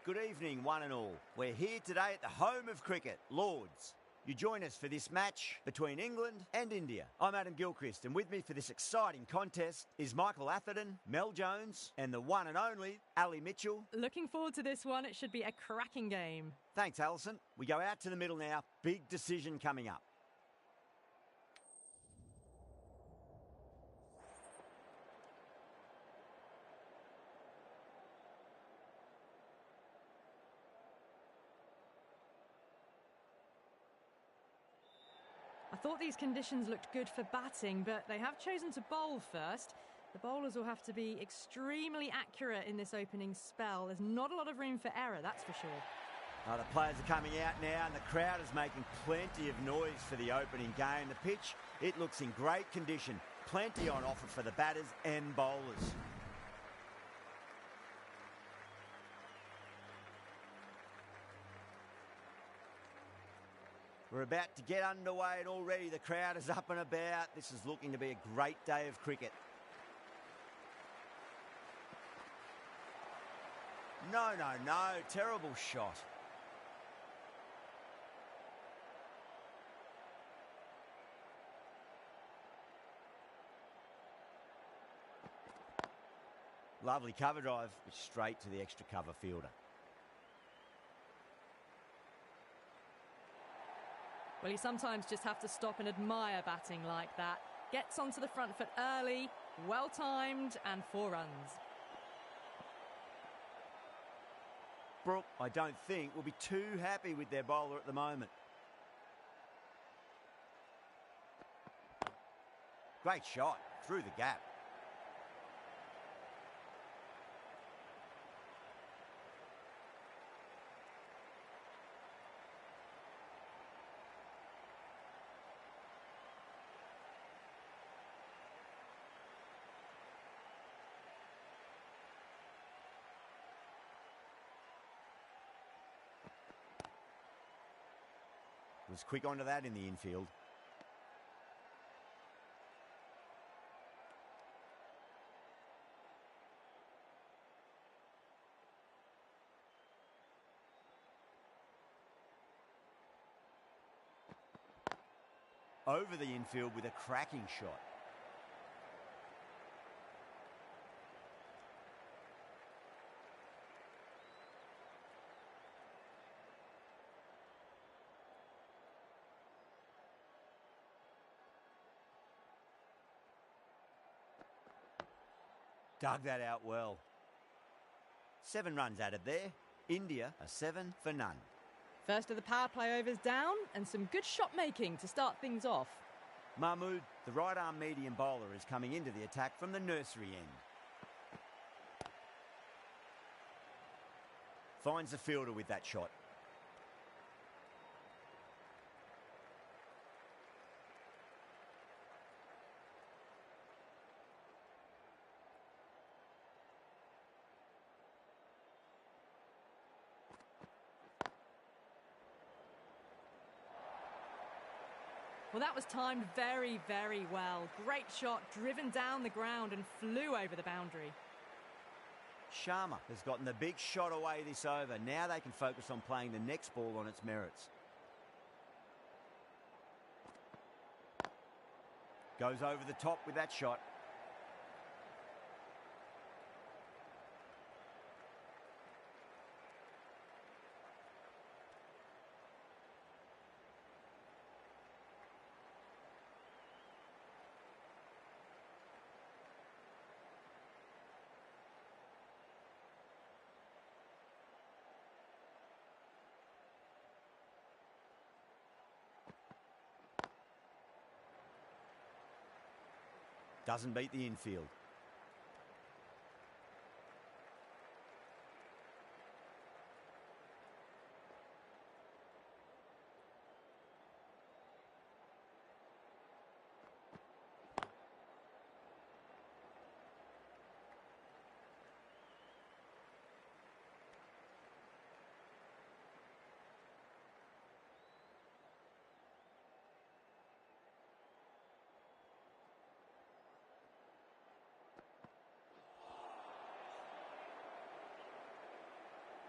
Good evening, one and all. We're here today at the home of cricket, Lords. You join us for this match between England and India. I'm Adam Gilchrist, and with me for this exciting contest is Michael Atherton, Mel Jones, and the one and only Ali Mitchell. Looking forward to this one. It should be a cracking game. Thanks, Alison. We go out to the middle now. Big decision coming up. I thought these conditions looked good for batting, but they have chosen to bowl first. The bowlers will have to be extremely accurate in this opening spell. There's not a lot of room for error, that's for sure. The players are coming out now, and the crowd is making plenty of noise for the opening game. The pitch, it looks in great condition. Plenty on offer for the batters and bowlers. We're about to get underway, and already the crowd is up and about. This is looking to be a great day of cricket. No. Terrible shot. Lovely cover drive, which straight to the extra cover fielder. Well, you sometimes just have to stop and admire batting like that. Gets onto the front foot early, well-timed, and 4 runs. Brooke, I don't think, will be too happy with their bowler at the moment. Great shot, through the gap. Was quick onto that in the infield. Over the infield with a cracking shot. Dug that out well. 7 runs added there. India are 7 for none. First of the power play overs down, and some good shot making to start things off. Mahmood, the right arm medium bowler, is coming into the attack from the nursery end. Finds the fielder with that shot. Well, that was timed very, very well. Great shot, driven down the ground and flew over the boundary. Sharma has gotten the big shot away this over. Now they can focus on playing the next ball on its merits. Goes over the top with that shot. Doesn't beat the infield.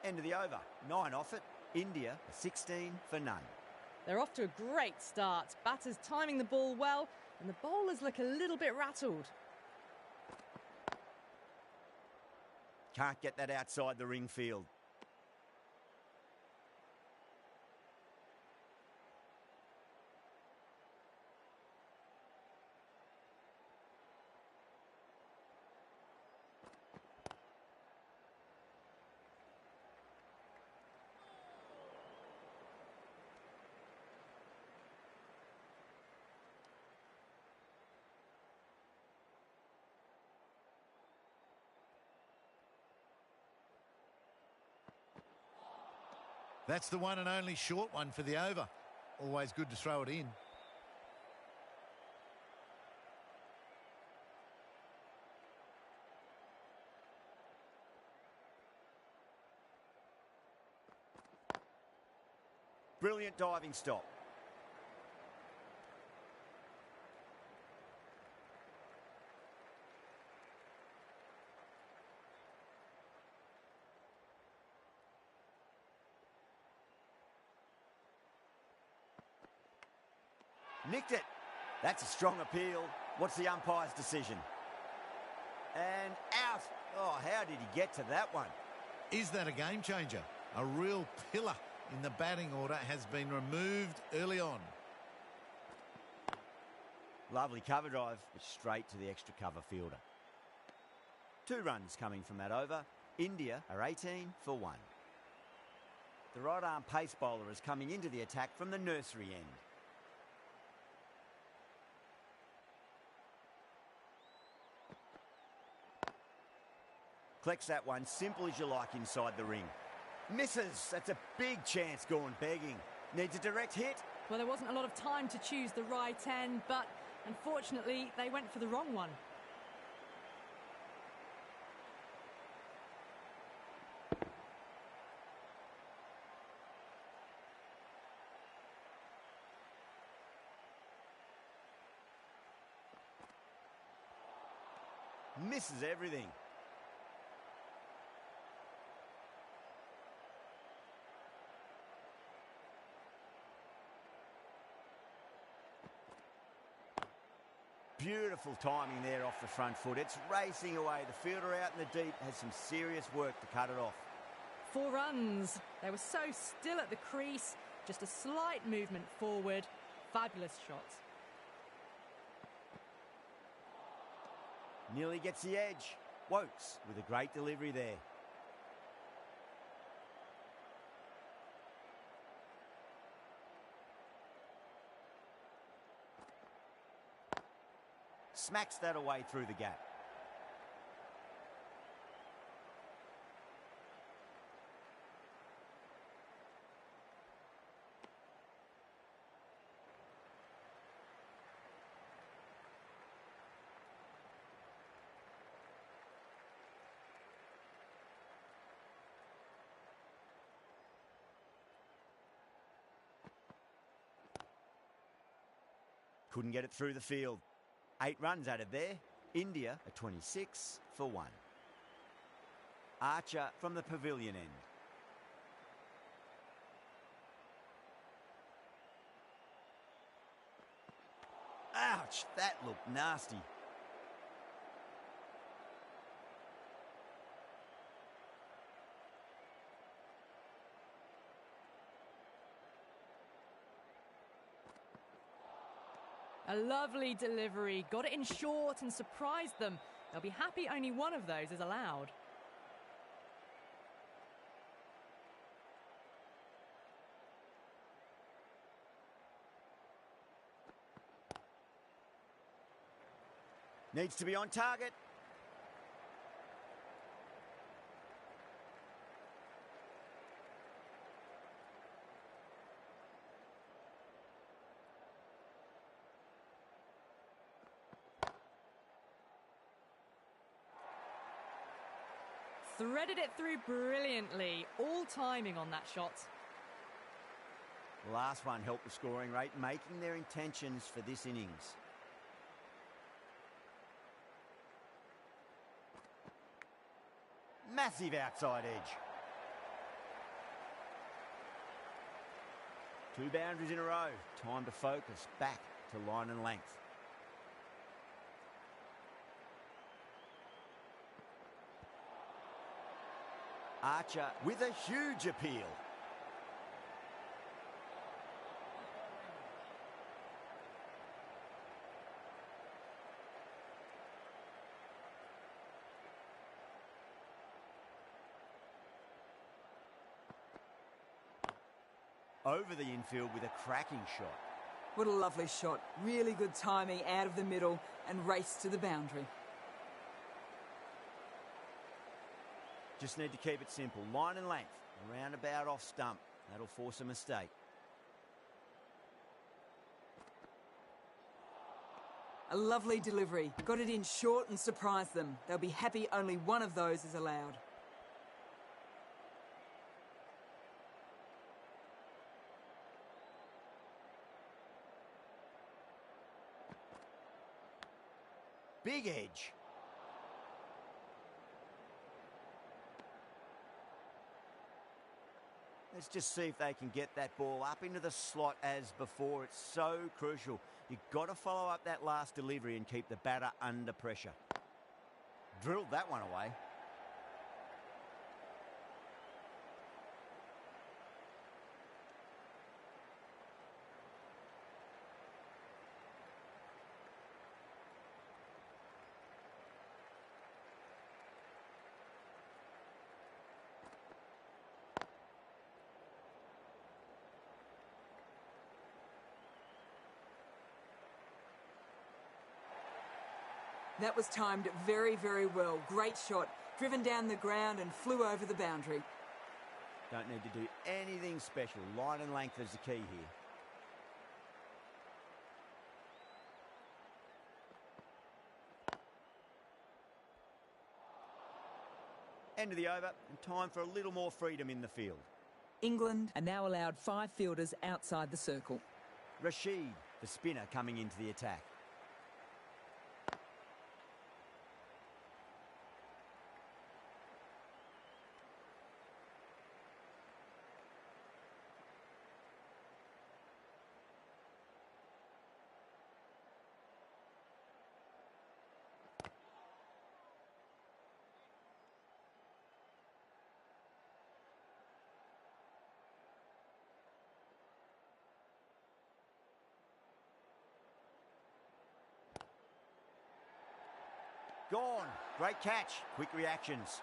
End of the over. 9 off it. India 16 for none. They're off to a great start. Batters timing the ball well, and the bowlers look a little bit rattled. Can't get that outside the ring field. That's the one and only short one for the over. Always good to throw it in. Brilliant diving stop. Nicked it. That's a strong appeal. What's the umpire's decision? And out. Oh, how did he get to that one? Is that a game changer? A real pillar in the batting order has been removed early on. Lovely cover drive, but straight to the extra cover fielder. 2 runs coming from that over. India are 18 for 1. The right arm pace bowler is coming into the attack from the nursery end. Collects that one simple as you like inside the ring. Misses. That's a big chance gone begging. Needs a direct hit. Well, there wasn't a lot of time to choose the right end, but unfortunately they went for the wrong one. Misses everything. Beautiful timing there off the front foot. It's racing away. The fielder out in the deep has some serious work to cut it off. 4 runs. They were so still at the crease. Just a slight movement forward. Fabulous shots. Nearly gets the edge. Wokes with a great delivery there. Smacks that away through the gap. Couldn't get it through the field. 8 runs added there. India are 26 for 1. Archer from the pavilion end. Ouch, that looked nasty. A lovely delivery. Got it in short and surprised them. They'll be happy only one of those is allowed. Needs to be on target. Threaded it through brilliantly. All timing on that shot. The last one helped the scoring rate, making their intentions for this innings. Massive outside edge. 2 boundaries in a row. Time to focus back to line and length. Archer with a huge appeal. Over the infield with a cracking shot. What a lovely shot. Really good timing out of the middle and race to the boundary. Just need to keep it simple. Line and length. Roundabout off stump. That'll force a mistake. A lovely delivery. Got it in short and surprised them. They'll be happy only one of those is allowed. Big edge. Let's just see if they can get that ball up into the slot as before. It's so crucial. You've got to follow up that last delivery and keep the batter under pressure. Drilled that one away. That was timed very, very well. Great shot. Driven down the ground and flew over the boundary. Don't need to do anything special. Line and length is the key here. End of the over and time for a little more freedom in the field. England are now allowed 5 fielders outside the circle. Rashid, the spinner, coming into the attack. Gone. Great catch. Quick reactions.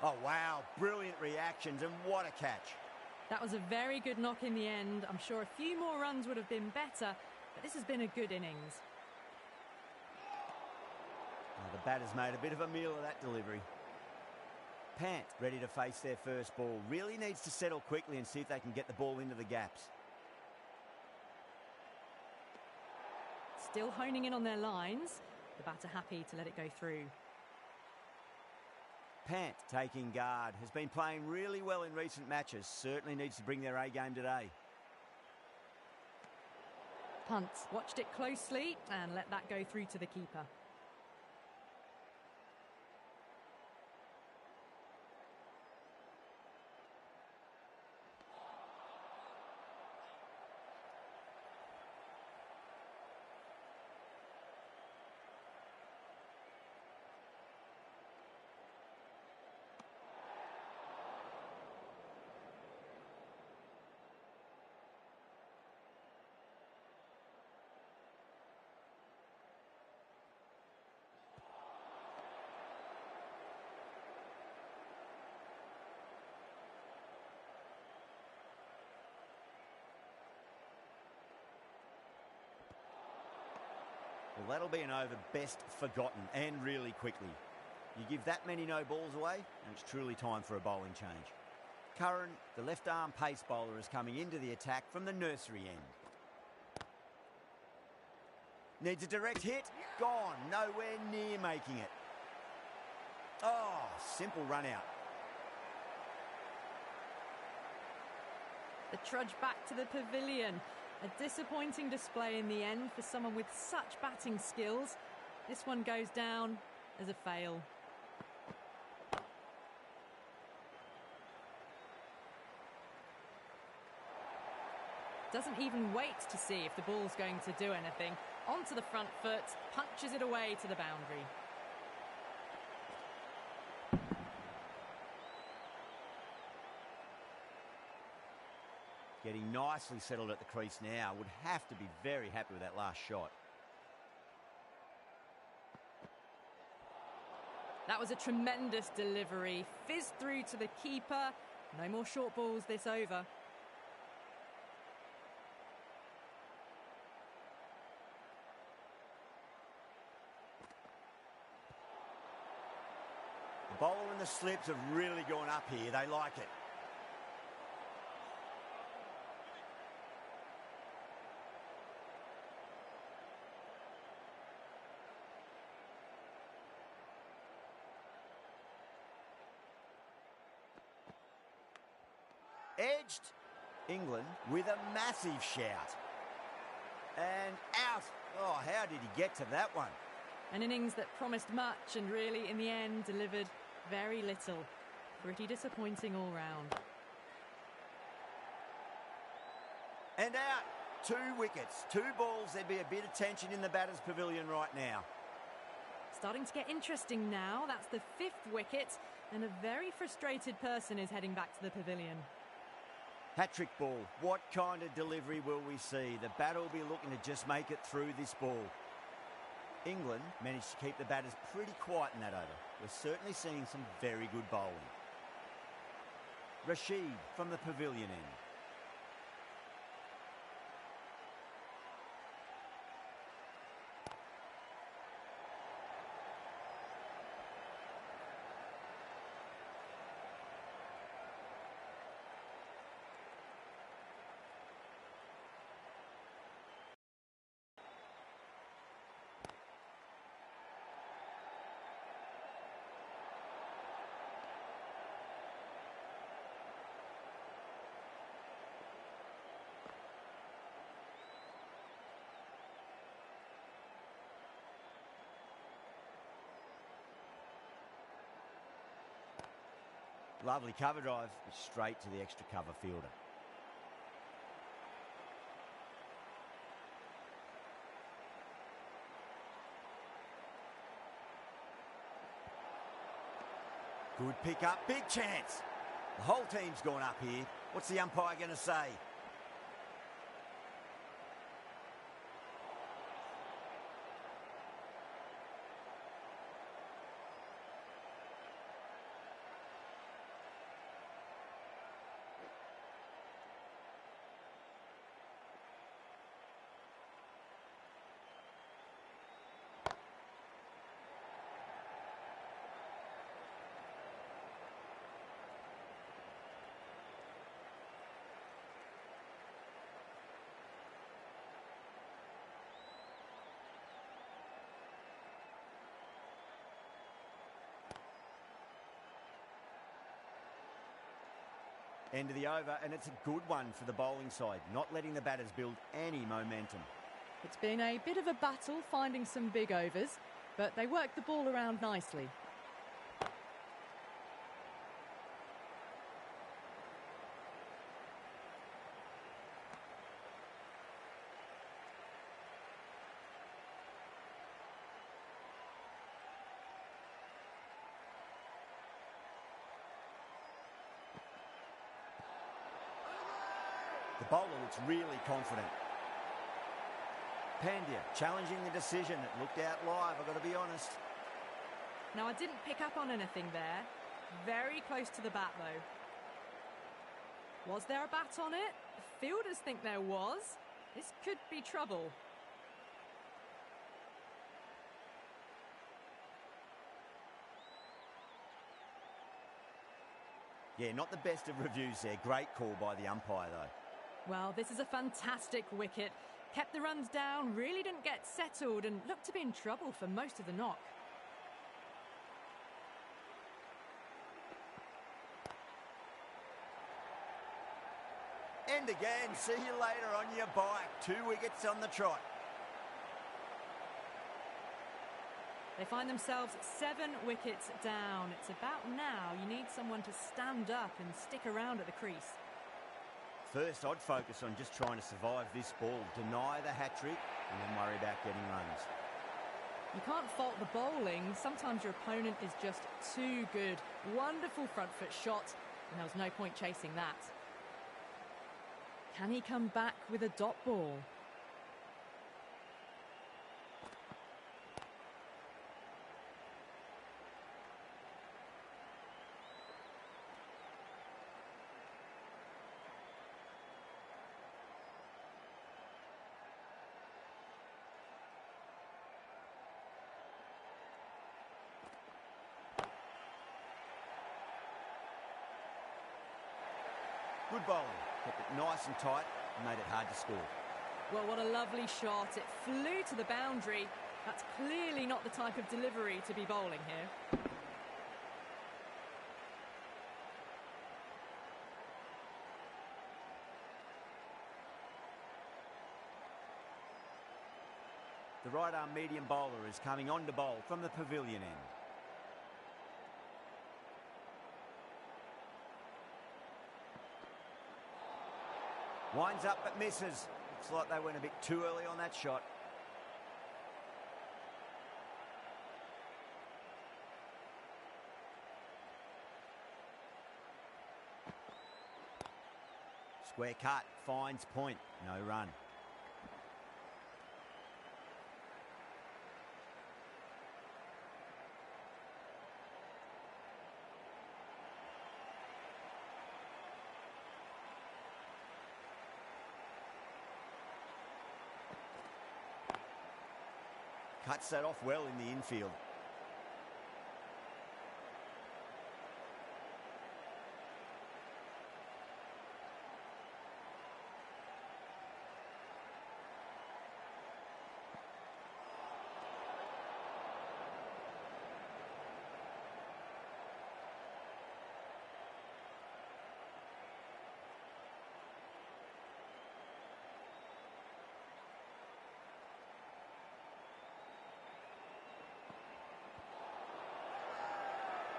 Oh, wow. Brilliant reactions, and what a catch. That was a very good knock in the end. I'm sure a few more runs would have been better, but this has been a good innings. Oh, the batter's made a bit of a meal of that delivery. Pant ready to face their first ball. Really needs to settle quickly and see if they can get the ball into the gaps. Still honing in on their lines. The batter happy to let it go through. Pant taking guard. Has been playing really well in recent matches. Certainly needs to bring their A game today. Punt. Watched it closely and let that go through to the keeper. Well, that'll be an over best forgotten, and really quickly. You give that many no balls away, and it's truly time for a bowling change. Curran, the left-arm pace bowler, is coming into the attack from the nursery end. Needs a direct hit. Gone. Nowhere near making it. Oh, simple run out. The trudge back to the pavilion. A disappointing display in the end for someone with such batting skills. This one goes down as a fail. Doesn't even wait to see if the ball's going to do anything. Onto the front foot, punches it away to the boundary. Getting nicely settled at the crease now. Would have to be very happy with that last shot. That was a tremendous delivery. Fizzed through to the keeper. No more short balls this over. The bowler and the slips have really gone up here. They like it. Edged. England with a massive shout. And out. Oh, how did he get to that one? An innings that promised much and really, in the end, delivered very little. Pretty disappointing all round. And out. 2 wickets, 2 balls. There'd be a bit of tension in the batter's pavilion right now. Starting to get interesting now. That's the 5th wicket, and a very frustrated person is heading back to the pavilion. Hat-trick ball. What kind of delivery will we see? The batter will be looking to just make it through this ball. England managed to keep the batters pretty quiet in that over. We're certainly seeing some very good bowling. Rashid from the pavilion end. Lovely cover drive, straight to the extra cover fielder. Good pick up, big chance. The whole team's gone up here. What's the umpire going to say? End of the over, and it's a good one for the bowling side, not letting the batters build any momentum. It's been a bit of a battle finding some big overs, but they worked the ball around nicely. The bowler looks really confident. Pandya challenging the decision. It looked out live, I've got to be honest. Now, I didn't pick up on anything there. Very close to the bat, though. Was there a bat on it? The fielders think there was. This could be trouble. Yeah, not the best of reviews there. Great call by the umpire, though. Well, this is a fantastic wicket. Kept the runs down, really didn't get settled, and looked to be in trouble for most of the knock. And again, see you later on your bike. 2 wickets on the trot. They find themselves 7 wickets down. It's about now you need someone to stand up and stick around at the crease. first, I'd focus on just trying to survive this ball, deny the hat-trick, and then worry about getting runs. You can't fault the bowling. Sometimes your opponent is just too good. Wonderful front foot shot, and there was no point chasing that. Can he come back with a dot ball? Good bowling, kept it nice and tight and made it hard to score. Well, what a lovely shot. It flew to the boundary. That's clearly not the type of delivery to be bowling here. The right-arm medium bowler is coming on to bowl from the pavilion end. Winds up but misses. Looks like they went a bit too early on that shot. Square cut, finds point, no run. Cuts that off well in the infield.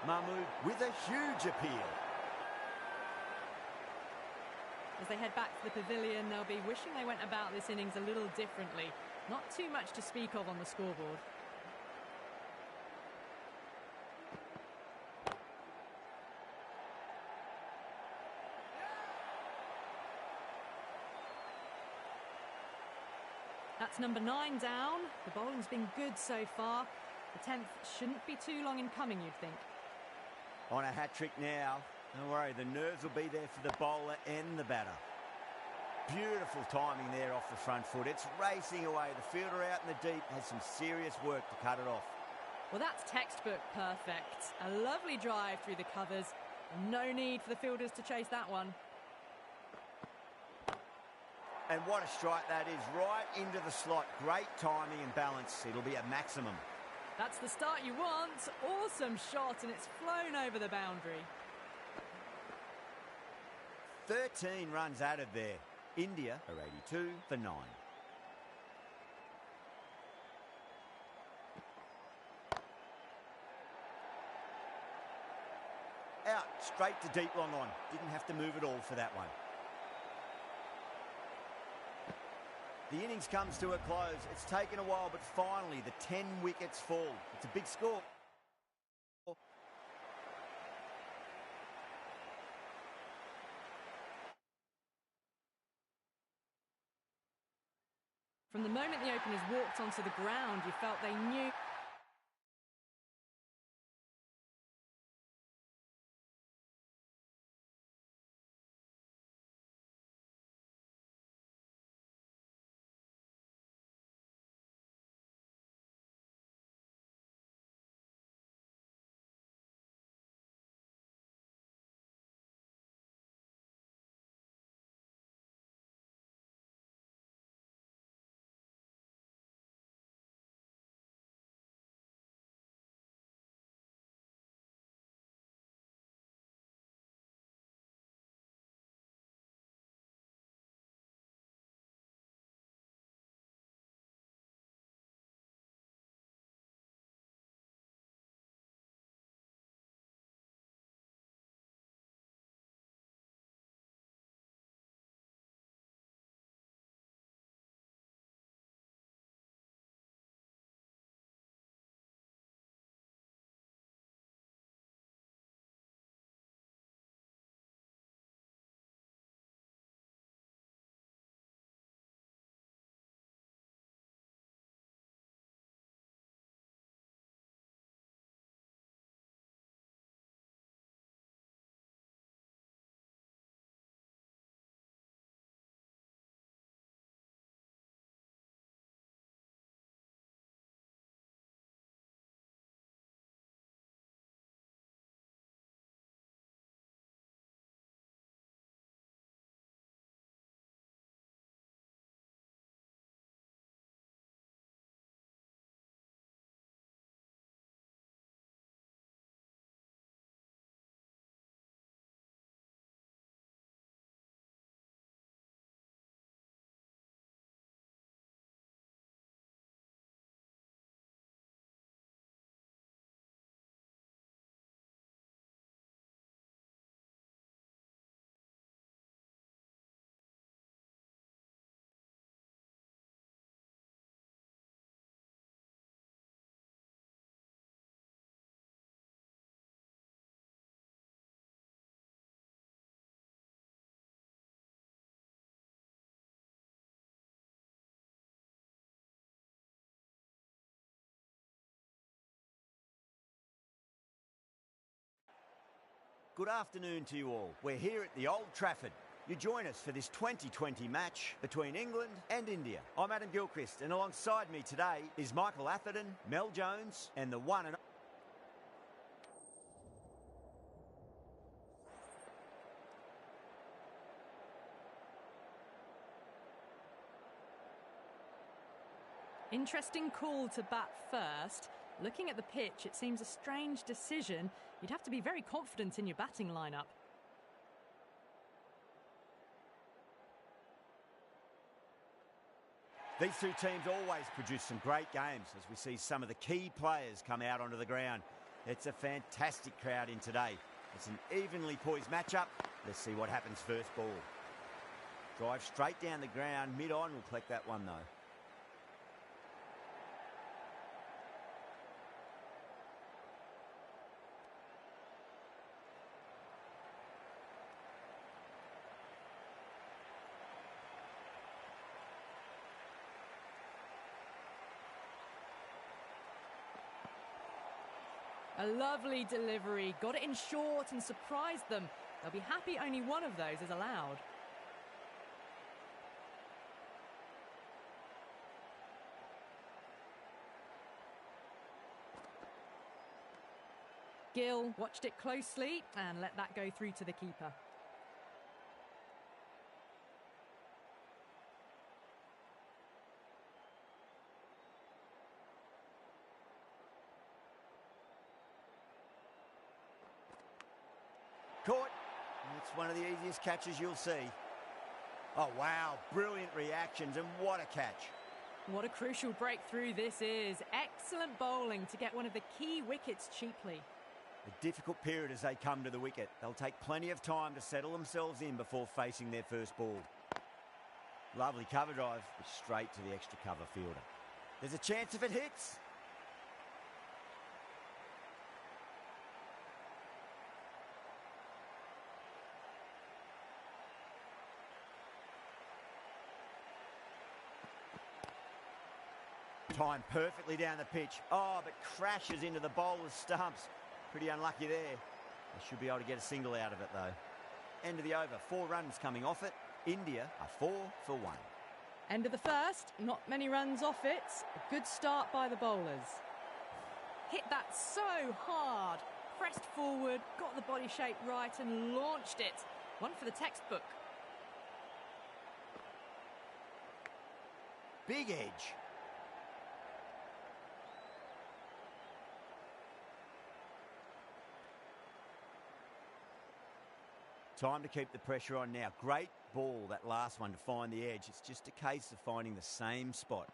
Mahmood with a huge appeal. As they head back to the pavilion, they'll be wishing they went about this innings a little differently. Not too much to speak of on the scoreboard. That's number 9 down. The bowling's been good so far. The 10th shouldn't be too long in coming, you'd think. On a hat-trick now. Don't worry, the nerves will be there for the bowler and the batter. Beautiful timing there off the front foot. It's racing away. The fielder out in the deep has some serious work to cut it off. Well, that's textbook perfect. A lovely drive through the covers. No need for the fielders to chase that one. And what a strike that is, right into the slot. Great timing and balance. It'll be a maximum. That's the start you want. Awesome shot, and it's flown over the boundary. 13 runs added there. India are 82 for 9. Out, straight to deep long on. Didn't have to move at all for that one. The innings comes to a close. It's taken a while, but finally the 10 wickets fall. It's a big score. From the moment the openers walked onto the ground, you felt they knew Good afternoon to you all. We're here at the Old Trafford. You join us for this 2020 match between England and India. I'm Adam Gilchrist, and alongside me today is Michael Atherton, Mel Jones, and the one and Interesting call to bat first. Looking at the pitch, it seems a strange decision. You'd have to be very confident in your batting lineup. These two teams always produce some great games as we see some of the key players come out onto the ground. It's a fantastic crowd in today. It's an evenly poised matchup. Let's see what happens first ball. Drive straight down the ground, mid-on, we'll collect that one though. A lovely delivery, got it in short and surprised them. They'll be happy only one of those is allowed. Gill watched it closely and let that go through to the keeper. Caught. It's one of the easiest catches you'll see. Oh, wow. Brilliant reactions, and what a catch. What a crucial breakthrough this is. Excellent bowling to get one of the key wickets cheaply. A difficult period as they come to the wicket. They'll take plenty of time to settle themselves in before facing their first ball. Lovely cover drive, but straight to the extra cover fielder. There's a chance if it hits. Timed perfectly down the pitch. Oh, but crashes into the bowler's stumps. Pretty unlucky there. They should be able to get a single out of it, though. End of the over. 4 runs coming off it. India are 4 for 1. End of the first. Not many runs off it. A good start by the bowlers. Hit that so hard. Pressed forward, got the body shape right and launched it. One for the textbook. Big edge. Time to keep the pressure on now. Great ball, that last one, to find the edge. It's just a case of finding the same spot.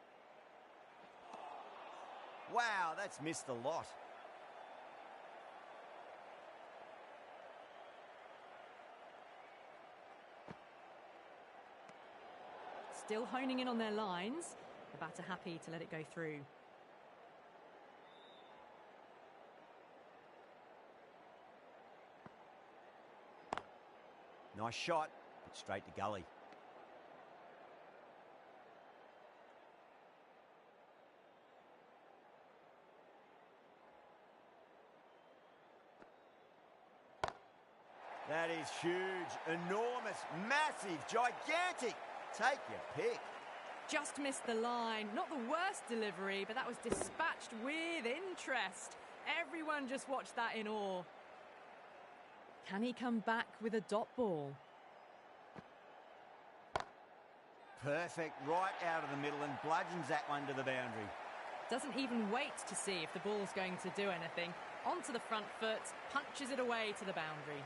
Wow, that's missed a lot. Still honing in on their lines. The batter happy to let it go through. Nice shot, but straight to gully. That is huge, enormous, massive, gigantic. Take your pick. Just missed the line. Not the worst delivery, but that was dispatched with interest. Everyone just watched that in awe. Can he come back with a dot ball? Perfect, right out of the middle and bludgeons that one to the boundary. Doesn't even wait to see if the ball's going to do anything. Onto the front foot, punches it away to the boundary.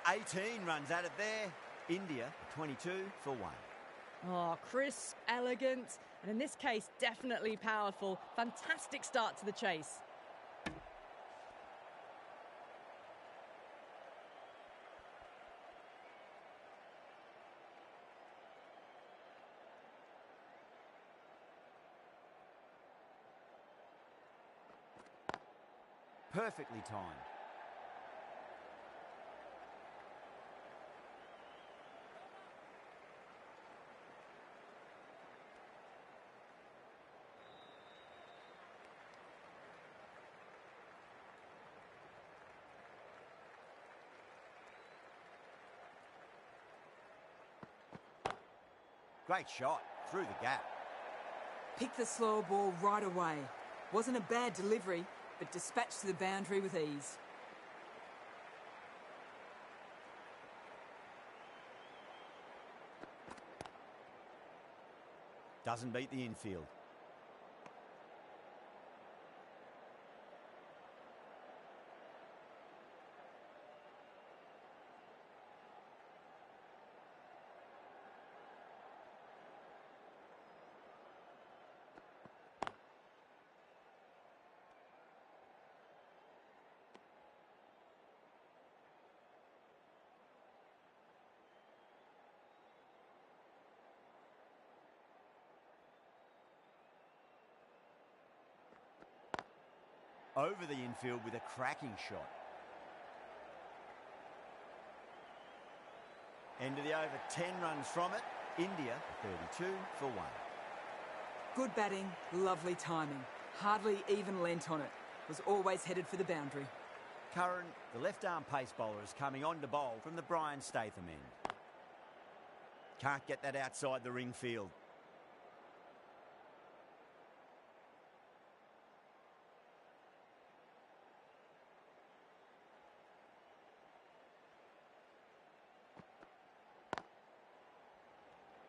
18 runs at it there. India 22 for 1. Oh, crisp, elegant, and in this case, definitely powerful. Fantastic start to the chase. Perfectly timed. Great shot through the gap. Picked the slower ball right away. Wasn't a bad delivery, but dispatched to the boundary with ease. Doesn't beat the infield. Over the infield with a cracking shot. End of the over, 10 runs from it. India, 32 for 1. Good batting, lovely timing. Hardly even lent on it. Was always headed for the boundary. Curran, the left-arm pace bowler, is coming on to bowl from the Brian Statham end. Can't get that outside the ring field.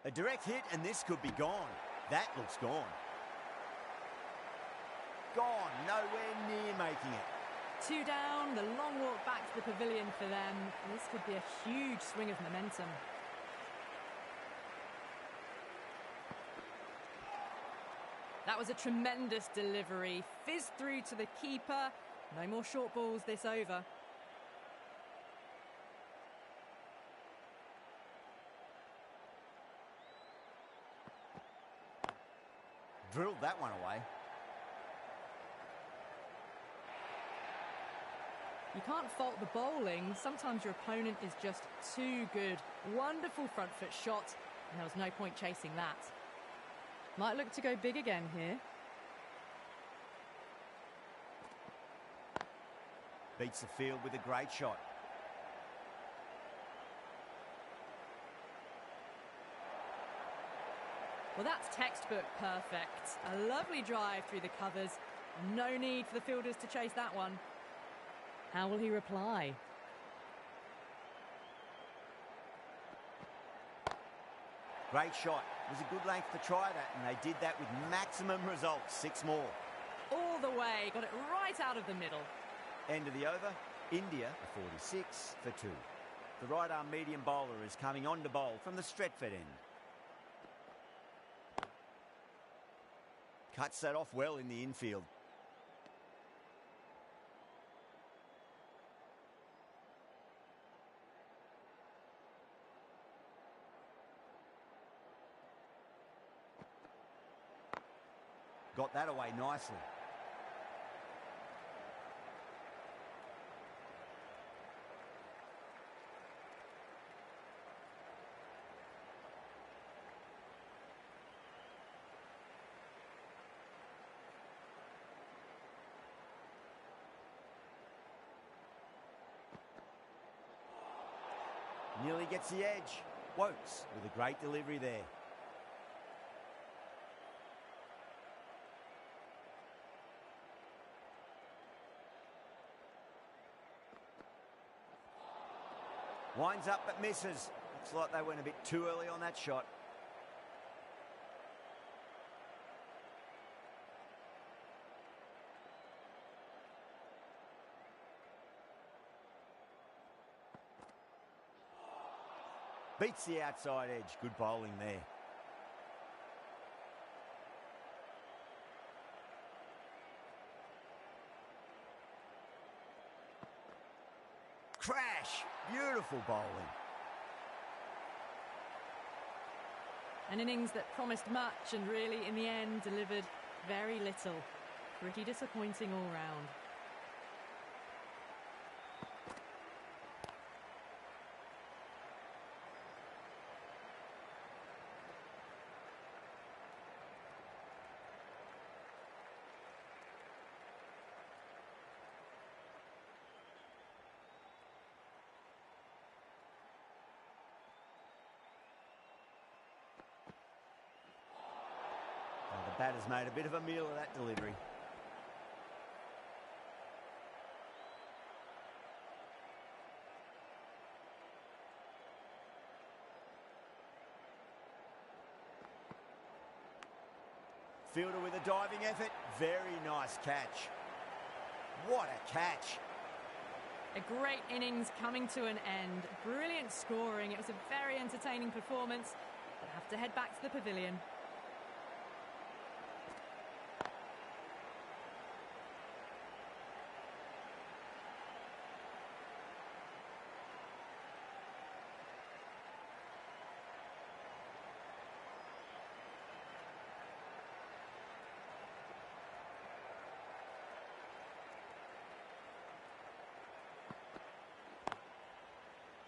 A direct hit, and this could be gone. That looks gone. Gone, nowhere near making it. 2 down, the long walk back to the pavilion for them. This could be a huge swing of momentum. That was a tremendous delivery. Fizzed through to the keeper. No more short balls this over. Drilled that one away. You can't fault the bowling. Sometimes your opponent is just too good. Wonderful front foot shot, and there was no point chasing that. Might look to go big again here. Beats the field with a great shot. Well, that's textbook perfect. A lovely drive through the covers. No need for the fielders to chase that one. How will he reply? Great shot. It was a good length to try that, and they did that with maximum results. 6 more. All the way. Got it right out of the middle. End of the over. India, a 46 for 2. The right-arm medium bowler is coming on to bowl from the Stretford end. Cuts that off well in the infield. Got that away nicely. Nearly gets the edge. Wokes with a great delivery there. Winds up but misses. Looks like they went a bit too early on that shot. Beats the outside edge. Good bowling there. Crash. Beautiful bowling. An innings that promised much and really, in the end, delivered very little. Pretty disappointing all round. batter's made a bit of a meal of that delivery. Fielder with a diving effort. Very nice catch. What a catch. A great innings coming to an end. Brilliant scoring. It was a very entertaining performance. But have to head back to the pavilion.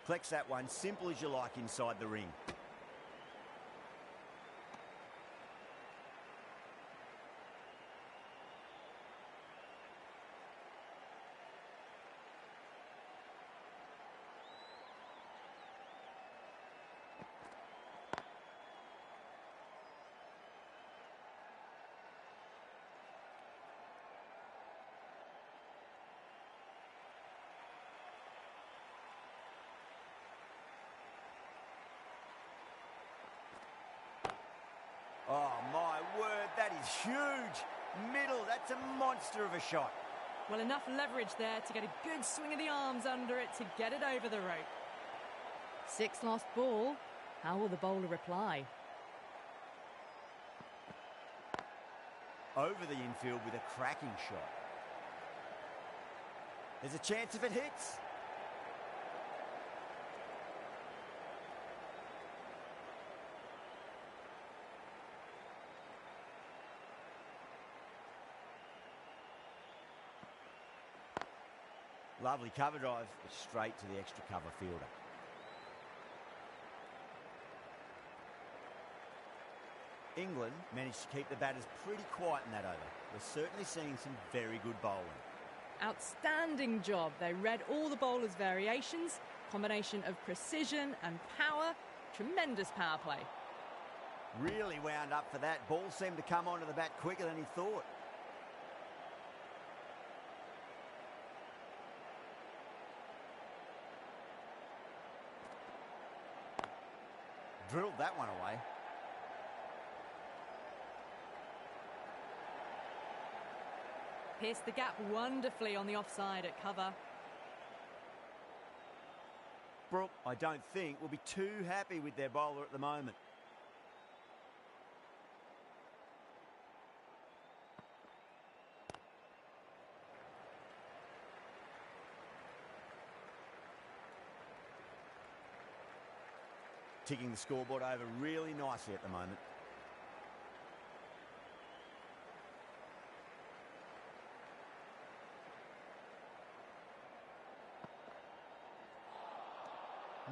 Flex that one, simple as you like inside the ring. Oh, my word, that is huge. Middle, that's a monster of a shot. Well, enough leverage there to get a good swing of the arms under it to get it over the rope. 6 lost ball. How will the bowler reply? Over the infield with a cracking shot. There's a chance if it hits. Lovely cover drive, straight to the extra cover fielder. England managed to keep the batters pretty quiet in that over. We're certainly seeing some very good bowling. Outstanding job. They read all the bowlers' variations, combination of precision and power, tremendous power play. Really wound up for that. Ball seemed to come onto the bat quicker than he thought. Drilled that one away. Pierced the gap wonderfully on the offside at cover. Brooke, I don't think, will be too happy with their bowler at the moment. Ticking the scoreboard over really nicely at the moment.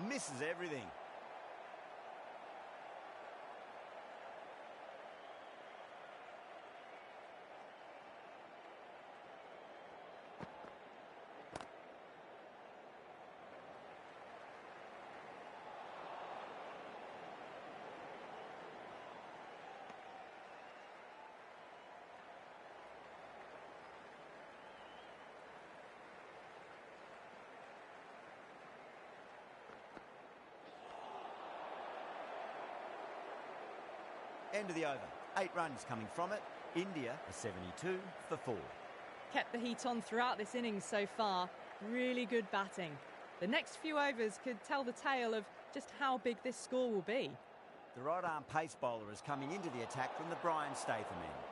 Misses everything. End of the over. 8 runs coming from it. India a 72 for 4. Kept the heat on throughout this innings so far. Really good batting. The next few overs could tell the tale of just how big this score will be. The right-arm pace bowler is coming into the attack from the Brian Statham end.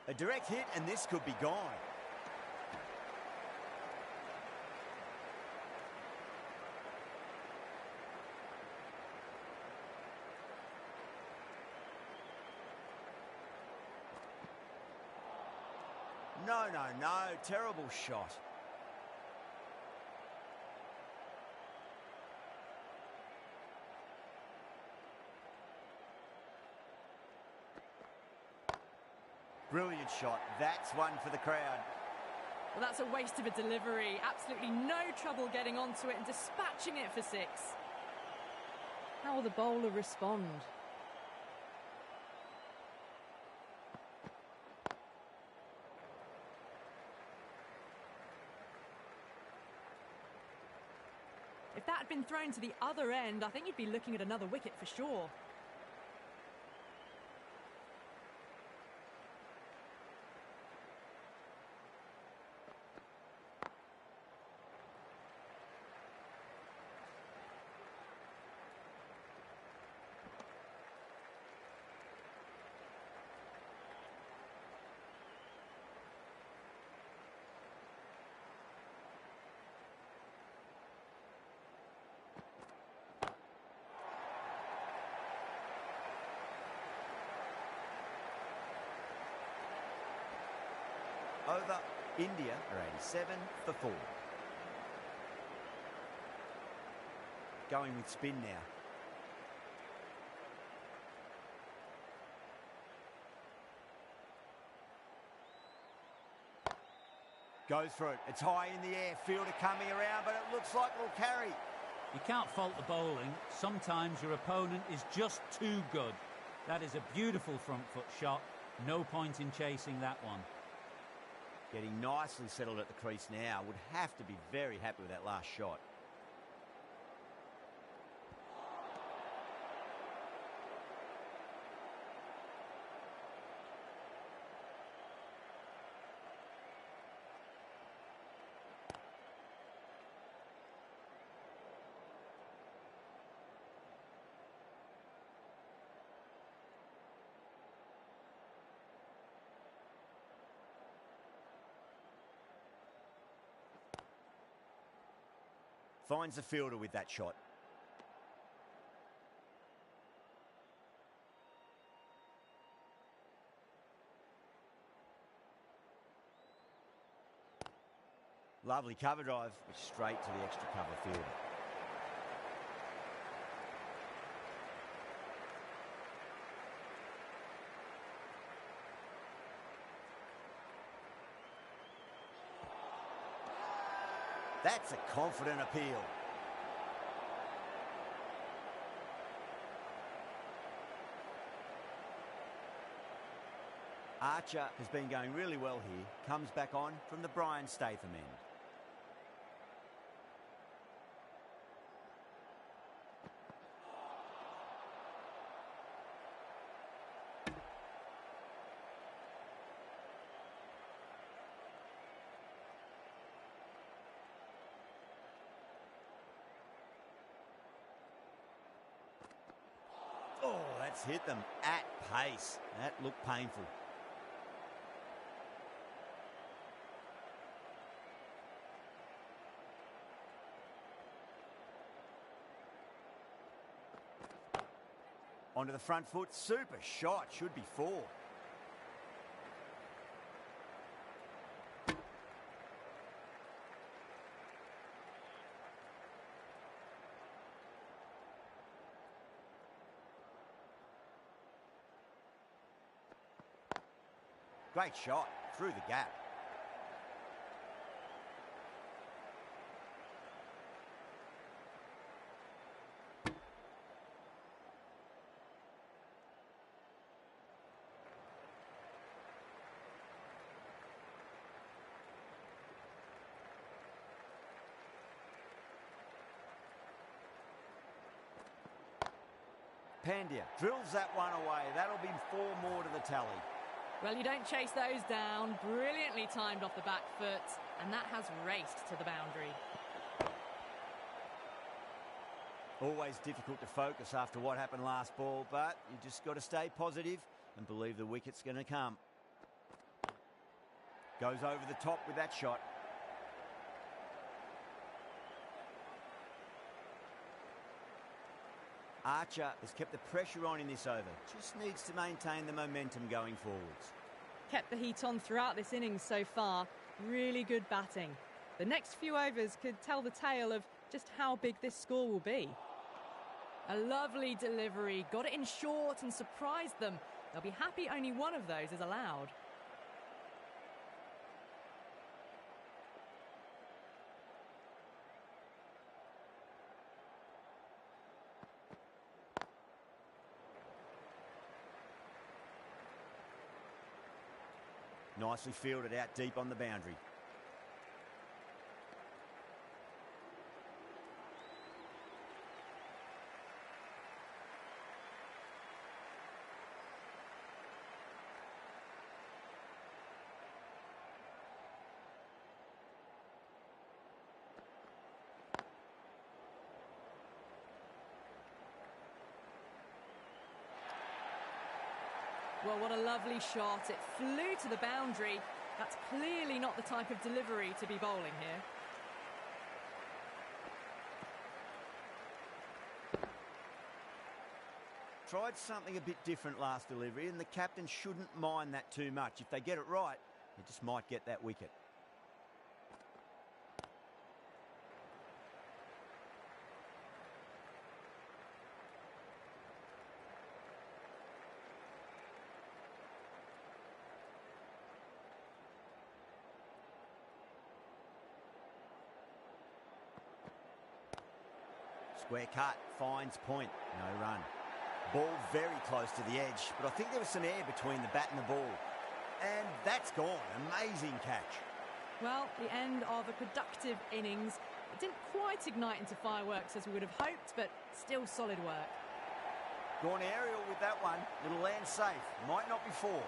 A direct hit, and this could be gone. No, no, no. Terrible shot. Brilliant shot. That's one for the crowd. Well, that's a waste of a delivery. Absolutely no trouble getting onto it and dispatching it for 6. How will the bowler respond? If that had been thrown to the other end, I think you'd be looking at another wicket for sure. Over. India are 87 for 4. Going with spin now. Goes for it. It's high in the air. Fielder coming around, but it looks like it'll carry. You can't fault the bowling. Sometimes your opponent is just too good. That is a beautiful front foot shot. No point in chasing that one. Getting nicely settled at the crease now. Would have to be very happy with that last shot. Finds the fielder with that shot. Lovely cover drive, which straight to the extra cover fielder. That's a confident appeal. Archer has been going really well here. Comes back on from the Brian Statham end. Oh, that's hit them at pace. That looked painful. Onto the front foot. Super shot. Should be 4. Great shot through the gap. Pandya drills that one away. That'll be 4 more to the tally. Well, you don't chase those down. Brilliantly timed off the back foot, and that has raced to the boundary. Always difficult to focus after what happened last ball, but you just got to stay positive and believe the wicket's going to come. Goes over the top with that shot. Archer has kept the pressure on in this over. Just needs to maintain the momentum going forwards. Kept the heat on throughout this innings so far. Really good batting. The next few overs could tell the tale of just how big this score will be. A lovely delivery. Got it in short and surprised them. They'll be happy only one of those is allowed. Nicely fielded out deep on the boundary. Well, what a lovely shot. It flew to the boundary. That's clearly not the type of delivery to be bowling here. Tried something a bit different last delivery, and the captain shouldn't mind that too much. If they get it right, they just might get that wicket. Square cut, finds point, no run. Ball very close to the edge, but I think there was some air between the bat and the ball. And that's gone. Amazing catch. Well, the end of a productive innings. It didn't quite ignite into fireworks as we would have hoped, but still solid work. Gone aerial with that one. It'll land safe. Might not be four.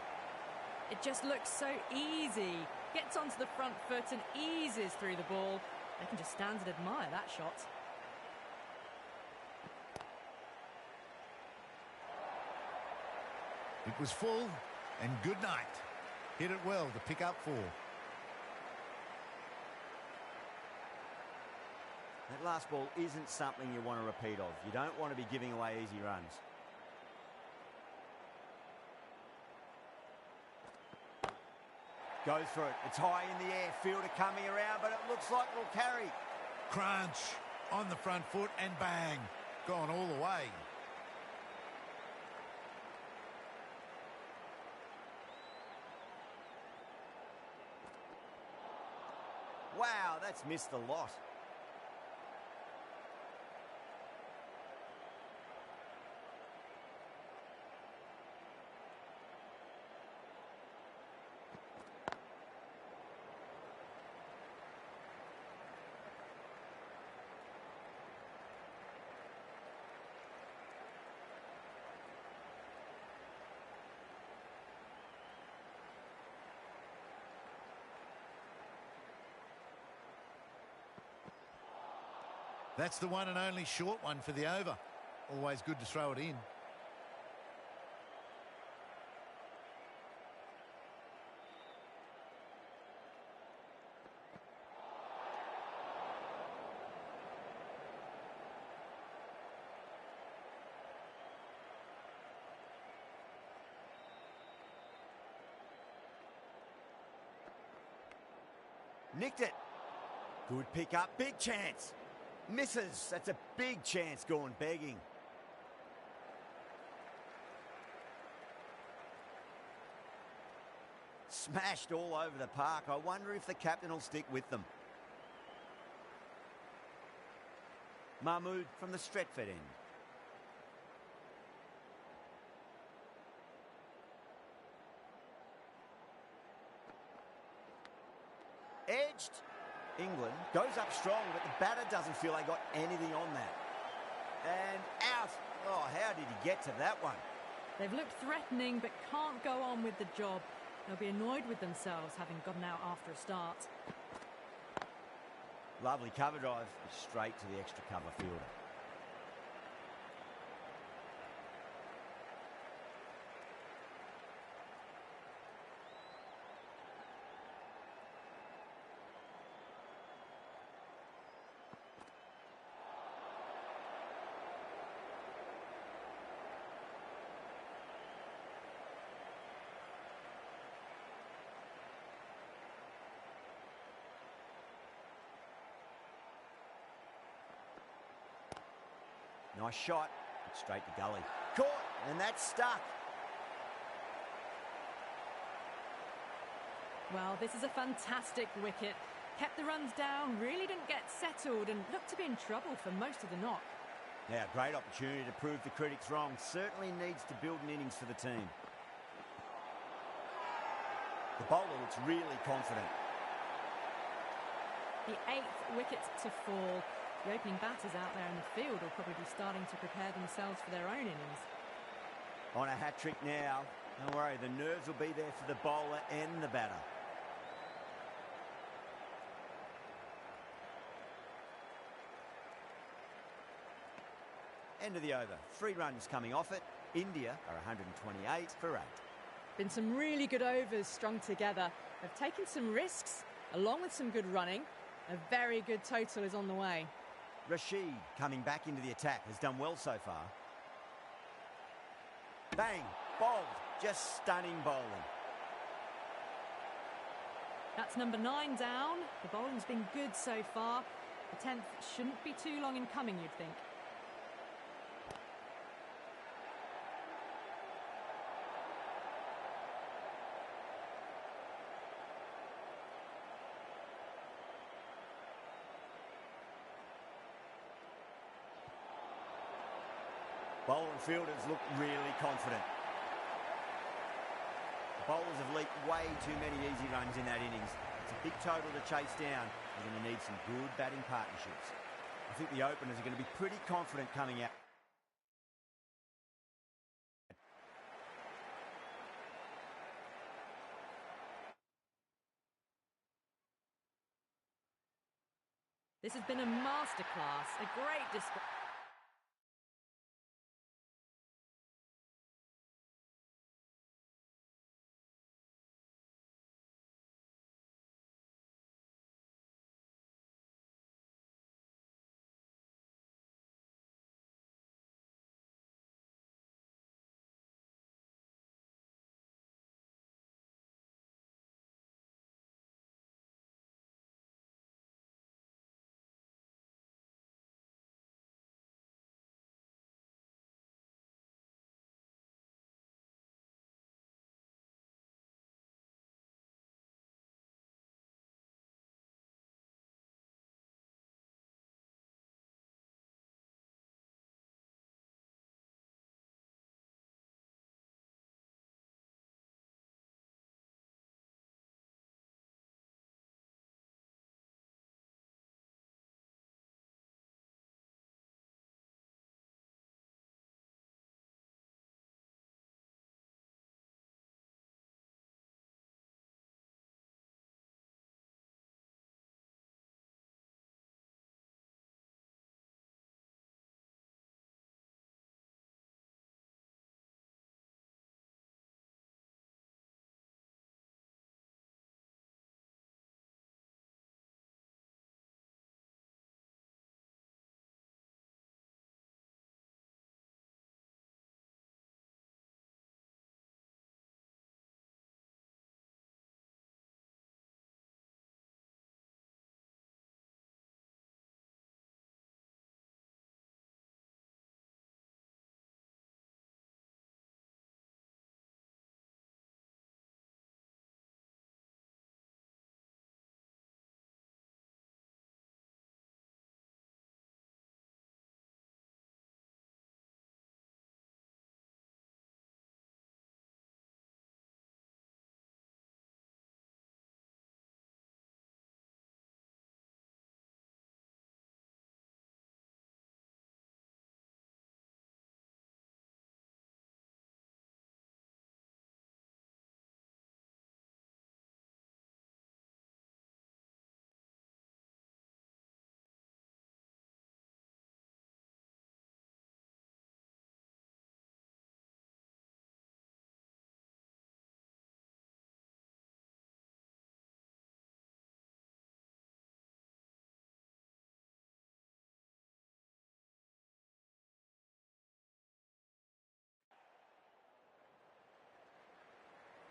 It just looks so easy. Gets onto the front foot and eases through the ball. They can just stand and admire that shot. It was full, and good night. Hit it well to pick up 4. That last ball isn't something you want to repeat of. You don't want to be giving away easy runs. Goes for it. It's high in the air. Fielder coming around, but it looks like it'll carry. Crunch on the front foot and bang. Gone all the way. Wow, that's missed a lot. That's the one and only short one for the over. Always good to throw it in. Nicked it. Good pick up. Big chance. Misses. That's a big chance gone begging. Smashed all over the park. I wonder if the captain will stick with them. Mahmood from the Stretford end. Edged. England goes up strong, but the batter doesn't feel they got anything on that. And out. Oh, how did he get to that one? They've looked threatening, but can't go on with the job. They'll be annoyed with themselves, having gotten out after a start. Lovely cover drive, straight to the extra cover fielder. Nice shot, straight to gully. Caught, and that's stuck. Well, this is a fantastic wicket. Kept the runs down, really didn't get settled, and looked to be in trouble for most of the knock. Yeah, great opportunity to prove the critics wrong. Certainly needs to build an innings for the team. The bowler looks really confident. The 8th wicket to fall. The opening batters out there in the field will probably be starting to prepare themselves for their own innings. On a hat-trick now. Don't worry, the nerves will be there for the bowler and the batter. End of the over. 3 runs coming off it. India are 128 for 8. Been some really good overs strung together. They've taken some risks, along with some good running. A very good total is on the way. Rashid, coming back into the attack, has done well so far. Bang! Bowled. Just stunning bowling. That's number 9 down. The bowling's been good so far. The 10th shouldn't be too long in coming, you'd think. Bowler and fielders look really confident. The bowlers have leaked way too many easy runs in that innings. It's a big total to chase down. They're going to need some good batting partnerships. I think the openers are going to be pretty confident coming out. This has been a masterclass, a great display.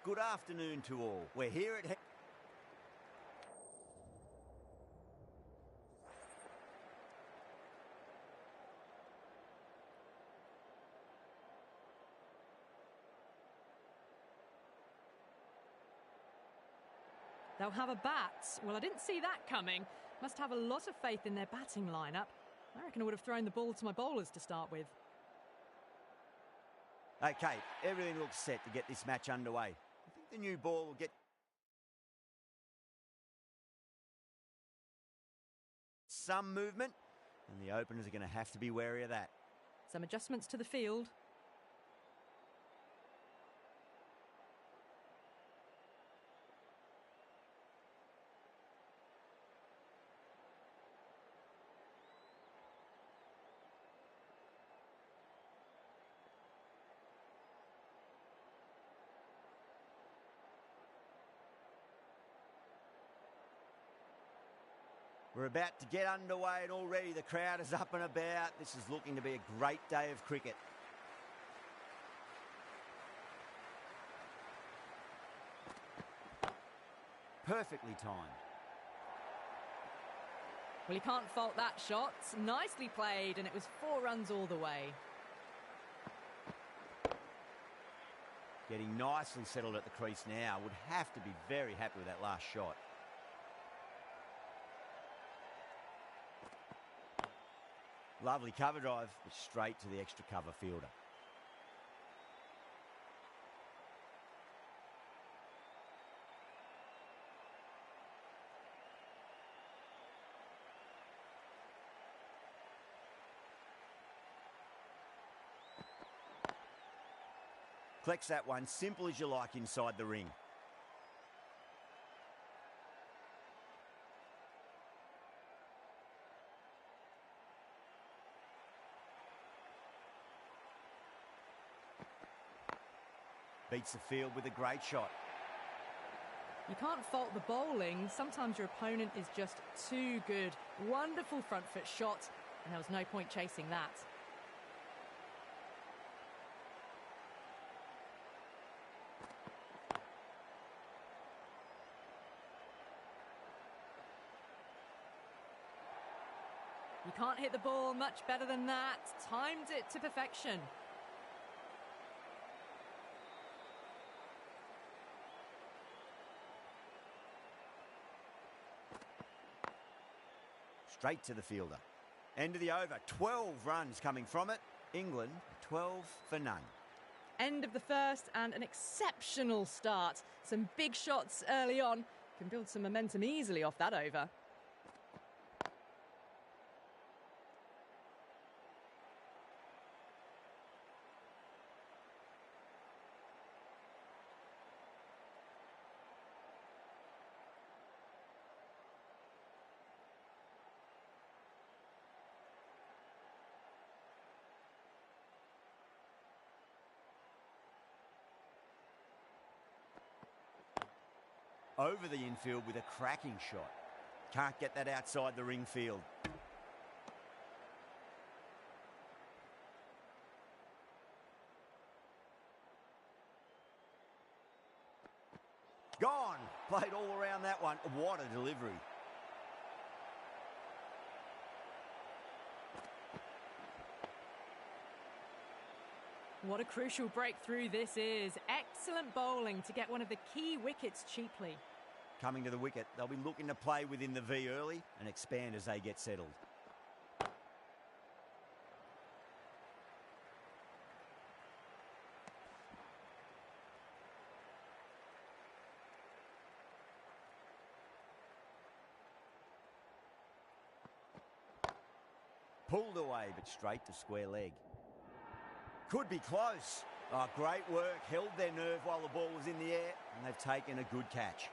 Good afternoon to all. We're here at... They'll have a bat. Well, I didn't see that coming. Must have a lot of faith in their batting lineup. I reckon I would have thrown the ball to my bowlers to start with. Okay, everything looks set to get this match underway. I think the new ball will get some movement, and the openers are going to have to be wary of that. Some adjustments to the field. We're about to get underway and already the crowd is up and about. This is looking to be a great day of cricket. Perfectly timed. Well, you can't fault that shot. Nicely played, and it was 4 runs all the way. Getting nicely settled at the crease now. Would have to be very happy with that last shot. Lovely cover drive, but straight to the extra cover fielder. Collects that one, simple as you like inside the ring. Beats the field with a great shot. You can't fault the bowling. Sometimes your opponent is just too good. Wonderful front foot shot, and there was no point chasing that. You can't hit the ball much better than that. Timed it to perfection. Straight to the fielder. End of the over. 12 runs coming from it. England, 12 for none. End of the first and an exceptional start. Some big shots early on. Can build some momentum easily off that over. Over the infield with a cracking shot. Can't get that outside the ring field. Gone. Played all around that one. What a delivery. What a crucial breakthrough this is. Excellent bowling to get one of the key wickets cheaply. Coming to the wicket, they'll be looking to play within the V early and expand as they get settled. Pulled away, but straight to square leg. Could be close. Oh, great work. Held their nerve while the ball was in the air, and they've taken a good catch.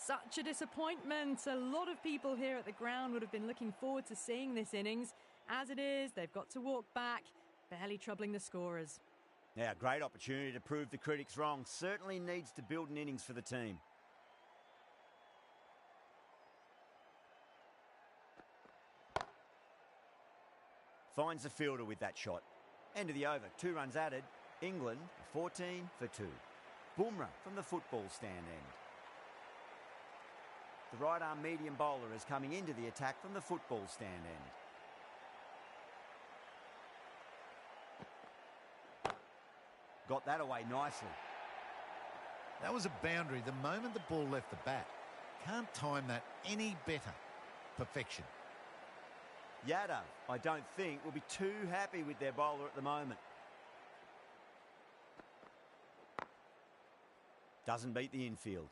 Such a disappointment. A lot of people here at the ground would have been looking forward to seeing this innings. As it is, they've got to walk back, barely troubling the scorers. Now, great opportunity to prove the critics wrong. Certainly needs to build an innings for the team. Finds the fielder with that shot. End of the over. 2 runs added. England 14 for 2. Bumrah from the football stand end. The right-arm medium bowler is coming into the attack from the football stand end. Got that away nicely. That was a boundary the moment the ball left the bat. Can't time that any better. Perfection. Yadav, I don't think, will be too happy with their bowler at the moment. Doesn't beat the infield.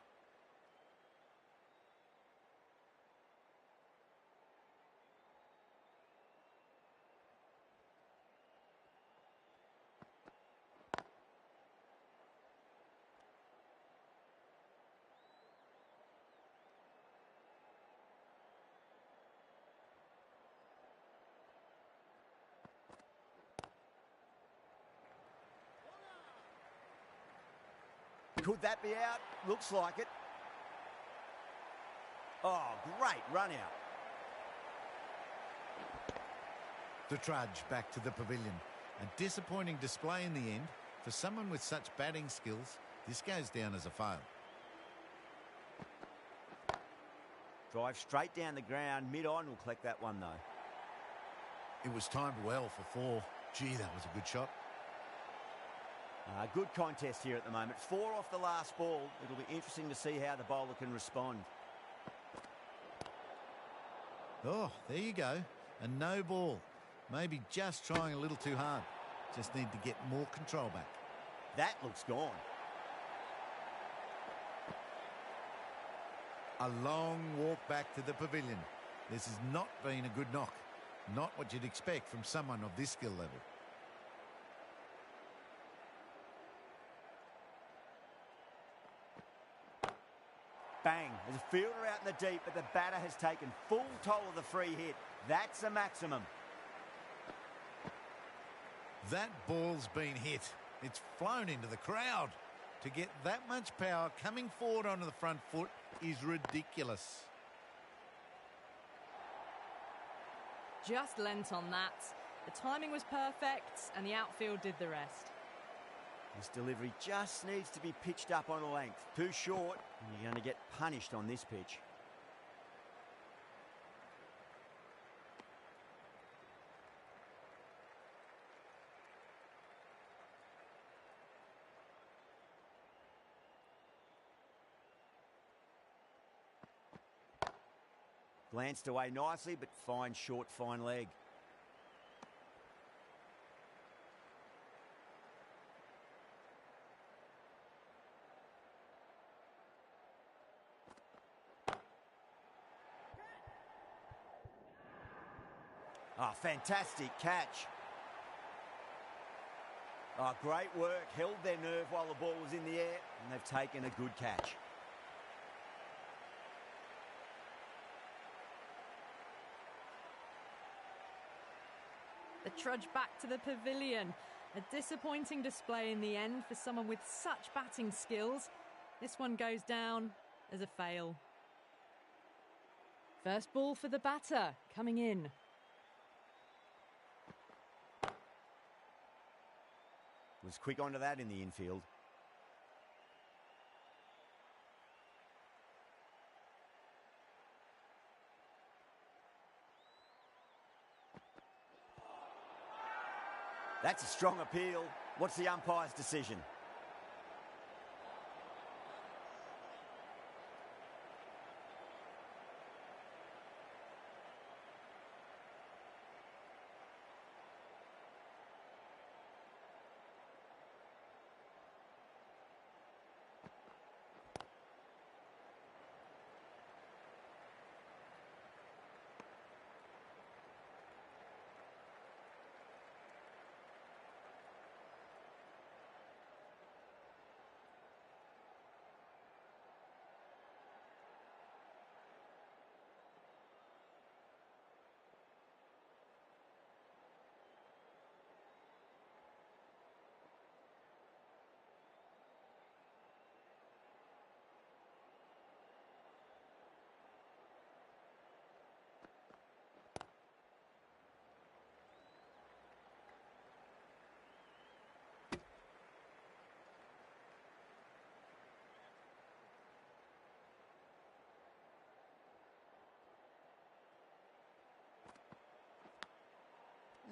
Could that be out? Looks like it. Oh, great run out. The trudge back to the pavilion. A disappointing display in the end. For someone with such batting skills, this goes down as a fail. Drive straight down the ground. Mid-on will collect that one, though. It was timed well for 4. Gee, that was a good shot. Good contest here at the moment. 4 off the last ball. It'll be interesting to see how the bowler can respond. Oh, there you go. A no ball. Maybe just trying a little too hard. Just need to get more control back. That looks gone. A long walk back to the pavilion. This has not been a good knock. Not what you'd expect from someone of this skill level. Bang. There's a fielder out in the deep, but the batter has taken full toll of the free hit. That's a maximum. That ball's been hit. It's flown into the crowd. To get that much power coming forward onto the front foot is ridiculous. Just lent on that. The timing was perfect and the outfield did the rest. This delivery just needs to be pitched up on a length. Too short, and you're going to get punished on this pitch. Glanced away nicely, but fine short, fine leg. Oh, fantastic catch. Oh, great work. Held their nerve while the ball was in the air, and they've taken a good catch. The trudge back to the pavilion. A disappointing display in the end for someone with such batting skills. This one goes down as a fail. First ball for the batter, coming in. Was quick onto that in the infield. That's a strong appeal. What's the umpire's decision?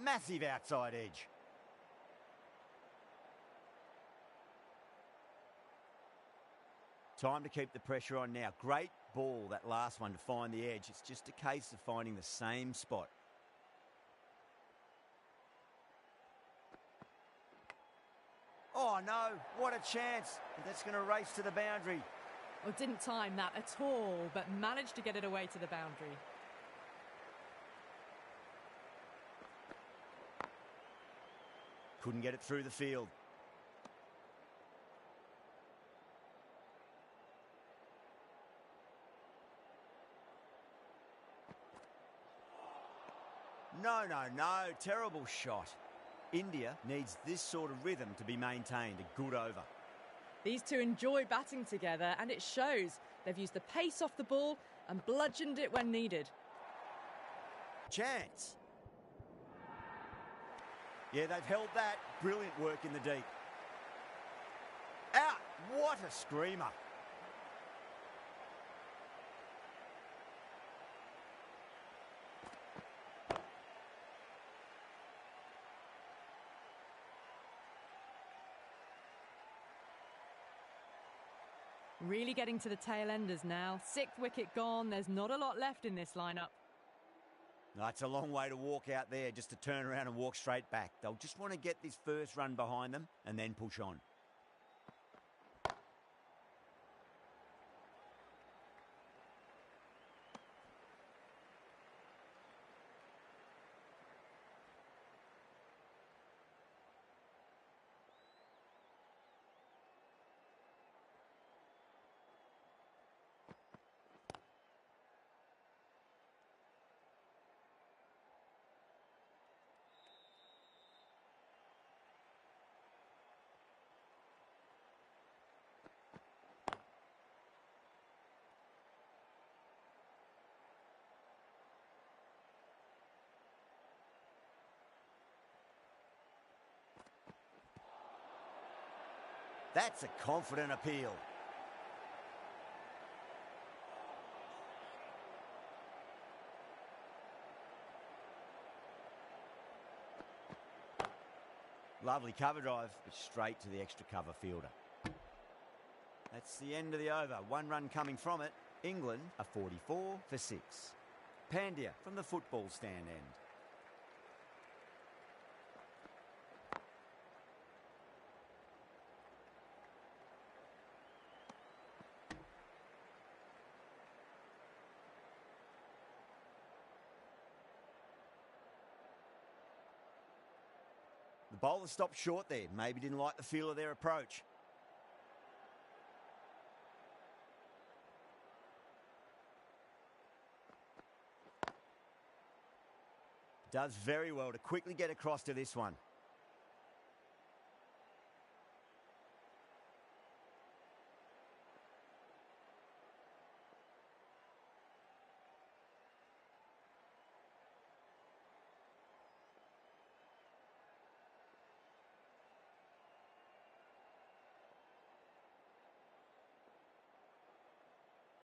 Massive outside edge. Time to keep the pressure on now. Great ball, that last one, to find the edge. It's just a case of finding the same spot. Oh, no, what a chance. That's going to race to the boundary. Well, didn't time that at all, but managed to get it away to the boundary. Couldn't get it through the field. No, no, no. Terrible shot. India needs this sort of rhythm to be maintained. A good over. These two enjoy batting together, and it shows. They've used the pace off the ball and bludgeoned it when needed. Chance. Yeah, they've held that. Brilliant work in the deep. Out. What a screamer. Really getting to the tail enders now. 6th wicket gone. There's not a lot left in this lineup. No, it's a long way to walk out there just to turn around and walk straight back. They'll just want to get this first run behind them and then push on. That's a confident appeal. Lovely cover drive, but straight to the extra cover fielder. That's the end of the over. 1 run coming from it. England are 44 for 6. Pandya from the football stand end. The bowler stopped short there. Maybe didn't like the feel of their approach. Does very well to quickly get across to this one.